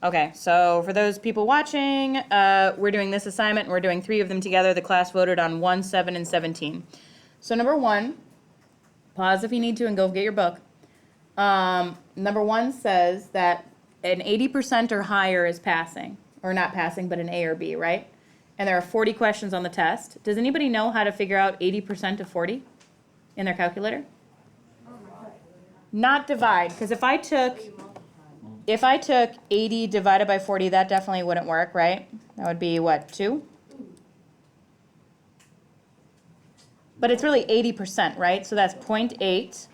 Okay, so for those people watching, we're doing this assignment, and we're doing 3 of them together. The class voted on 1, 7, and 17. So number 1, pause if you need to and go get your book. Number 1 says that an 80% or higher is passing, or not passing, but an A or B, right? And there are 40 questions on the test. Does anybody know how to figure out 80% of 40 in their calculator? Not divide, because if I took 80 divided by 40, that definitely wouldn't work, right? That would be what, 2? But it's really 80%, right? So that's 0.8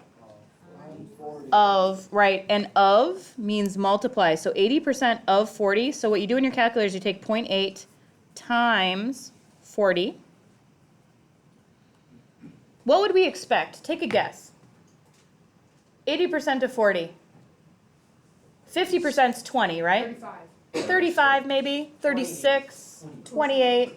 of, right, and of means multiply. So 80% of 40, so what you do in your calculator is you take 0.8 times 40. What would we expect? Take a guess. 80% of 40. 50% is 20, right? 35. 35 maybe, 36, 28.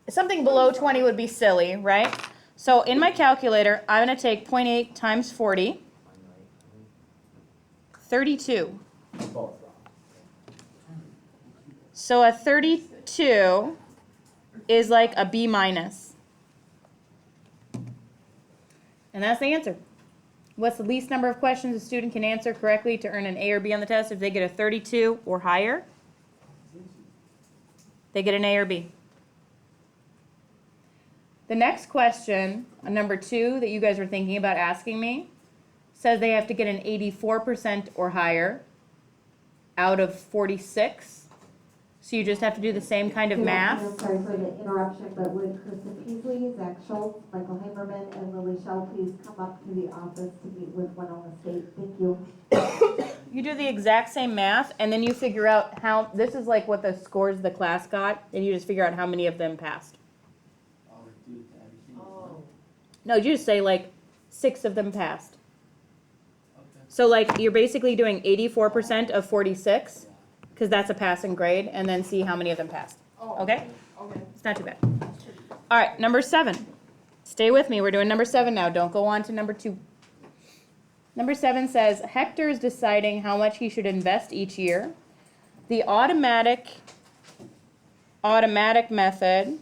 Something below 20 would be silly, right? So in my calculator, I'm going to take 0.8 times 40, 32. So a 32 is like a B minus. And that's the answer. What's the least number of questions a student can answer correctly to earn an A or B on the test? If they get a 32 or higher, they get an A or B. The next question, number 2, that you guys were thinking about asking me, says they have to get an 84% or higher out of 46. So you just have to do the same kind of math. I'm sorry for the interruption, but would Krista Peasley, Zach Schultz, Michael Hamerman, and Lily Schell please come up to the office to meet with Winona State? Thank you. You do the exact same math, and then you figure out how, this is like what the scores the class got, and you just figure out how many of them passed. No, you just say like 6 of them passed. So like you're basically doing 84% of 46, because that's a passing grade, and then see how many of them passed. Okay? Okay. It's not too bad. All right, number 7. Stay with me. We're doing number 7 now. Don't go on to number 2. Number 7 says, Hector is deciding how much he should invest each year. The automatic method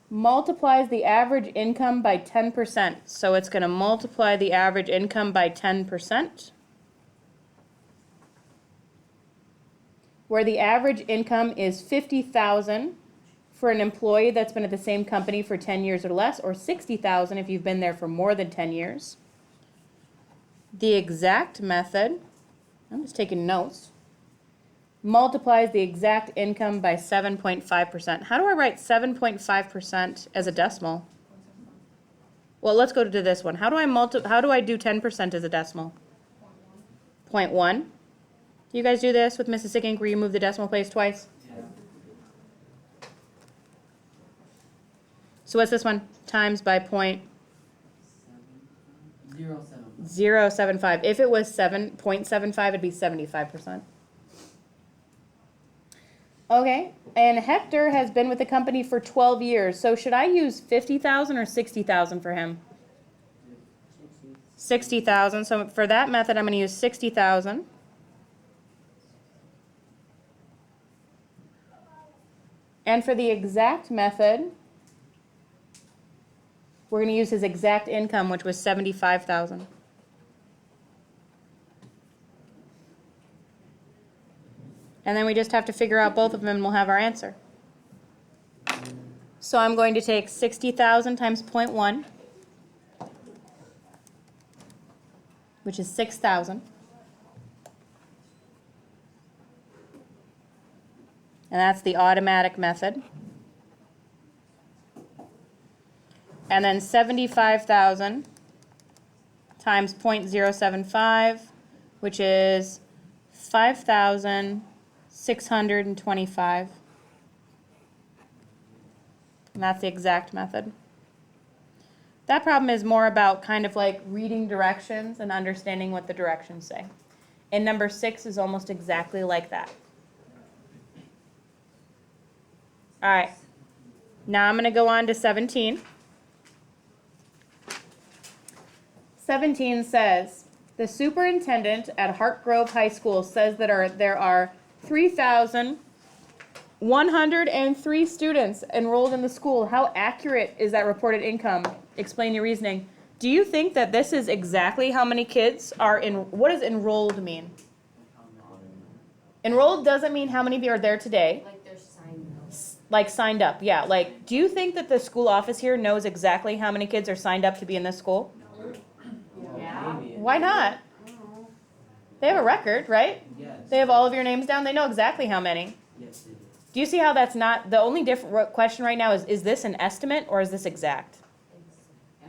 multiplies the average income by 10%. So it's going to multiply the average income by 10%. Where the average income is $50,000 for an employee that's been at the same company for 10 years or less, or $60,000 if you've been there for more than 10 years. The exact method, I'm just taking notes, multiplies the exact income by 7.5%. How do I write 7.5% as a decimal? Well, let's go to this one. How do I do 10% as a decimal? 0.1. Do you guys do this with Mrs. Sick Inc. where you move the decimal place twice? Yeah. So what's this one? Times by 0.075. If it was 7.75, it'd be 75%. Okay, and Hector has been with the company for 12 years. So should I use 50,000 or 60,000 for him? 60,000. So for that method, I'm going to use 60,000. And for the exact method, we're going to use his exact income, which was 75,000. And then we just have to figure out both of them and we'll have our answer. So I'm going to take 60,000 times 0.1, which is 6,000. And that's the automatic method. And then 75,000 times 0.075, which is 5,625. And that's the exact method. That problem is more about kind of like reading directions and understanding what the directions say. And number 6 is almost exactly like that. All right. Now I'm going to go on to 17. 17 says, The superintendent at Hart Grove High School says that there are 3,103 students enrolled in the school. How accurate is that reported income? Explain your reasoning. Do you think that this is exactly how many kids are in, what does enrolled mean? Enrolled doesn't mean how many people are there today. Like they're signed up. Like signed up, yeah. Like, do you think that the school office here knows exactly how many kids are signed up to be in this school? Yeah. Why not? They have a record, right? Yes. They have all of your names down. They know exactly how many. Yes, it is. Do you see how that's not, the only different question right now is this an estimate or is this exact?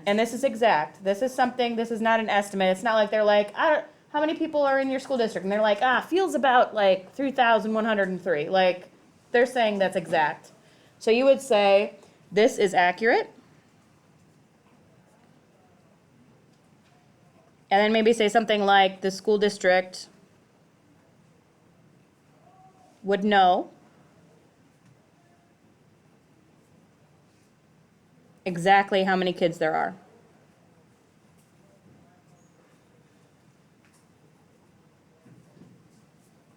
And this is exact. This is something, this is not an estimate. It's not like they're like, how many people are in your school district? And they're like, feels about like 3,103. Like, they're saying that's exact. So you would say, this is accurate. And then maybe say something like, the school district would know exactly how many kids there are.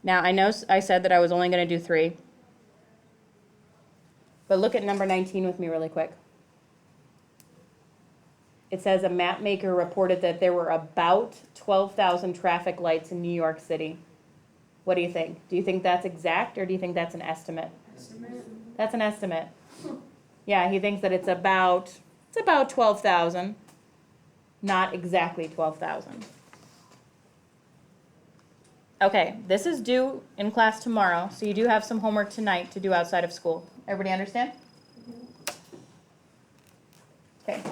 Now, I know I said that I was only going to do 3. But look at number 19 with me really quick. It says a map maker reported that there were about 12,000 traffic lights in New York City. What do you think? Do you think that's exact or do you think that's an estimate? That's an estimate. Yeah, he thinks that it's about 12,000, not exactly 12,000. Okay, this is due in class tomorrow, so you do have some homework tonight to do outside of school. Everybody understand? Okay.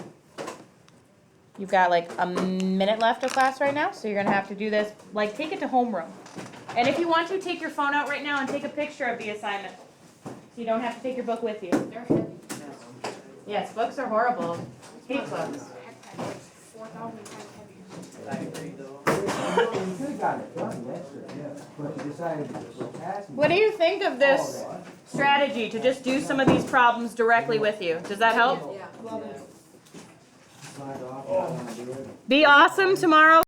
You've got like a minute left of class right now, so you're gonna have to do this, like take it to homeroom. And if you want to, take your phone out right now and take a picture of the assignment. So you don't have to take your book with you. They're heavy. Yes, books are horrible. Hate books. 4,000 times heavier. I agree, though. You could've got it done yesterday, but you decided to pass me. What do you think of this strategy to just do some of these problems directly with you? Does that help? Yeah. Love it. Signed off, I wanna do it. Be awesome tomorrow.